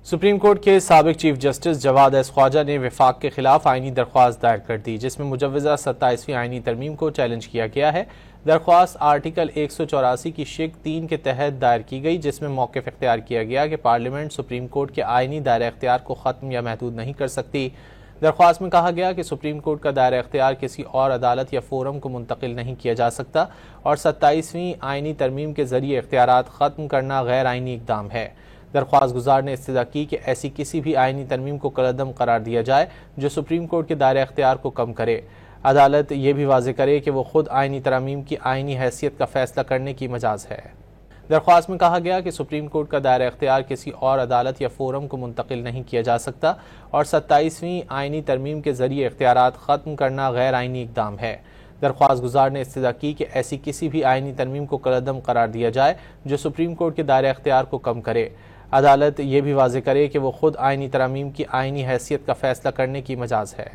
Supreme court کے سابق chief justice جواد S خواجہ نے وفاق کے خلاف آئینی درخواست دائر کر دی، جس میں مجوزہ 27ویں آئینی ترمیم کو چیلنج کیا گیا ہے۔ درخواست آرٹیکل 184 کی شق 3 کے تحت دائر کی گئی، جس میں موقف اختیار کیا گیا کہ پارلیمنٹ سپریم کورٹ کے آئینی دائرہ اختیار کو ختم یا محدود نہیں کر سکتی۔ درخواست میں کہا گیا کہ سپریم کورٹ کا دائرہ اختیار کسی اور عدالت یا فورم کو منتقل نہیں کیا جا سکتا اور 27ویں آئینی ترمیم کے ذریعے اختیارات ختم کرنا غیر آئینی اقدام ہے۔ درخواست گزار نے استدعا کی کہ ایسی کسی بھی آئینی ترمیم کو کالعدم قرار دیا جائے جو سپریم کورٹ کے دائرہ اختیار کو کم کرے۔ عدالت یہ بھی واضح کرے کہ وہ خود آئینی ترامیم کی آئینی حیثیت کا فیصلہ کرنے کی مجاز ہے۔ درخواست میں کہا گیا کہ سپریم کورٹ کا دائرہ اختیار کسی اور عدالت یا فورم کو منتقل نہیں کیا جا سکتا اور 27ویں آئینی ترمیم کے ذریعے اختیارات ختم کرنا غیر آئینی اقدام ہے۔ درخواست گزار نے استدعا کی کہ ایسی کسی بھی آئینی ترمیم کو کالعدم قرار دیا جائے جو سپریم کورٹ کے دائرہ اختیار کو کم کرے۔ عدالت یہ بھی واضح کرے کہ وہ خود آئینی ترامیم کی آئینی حیثیت کا فیصلہ کرنے کی مجاز ہے۔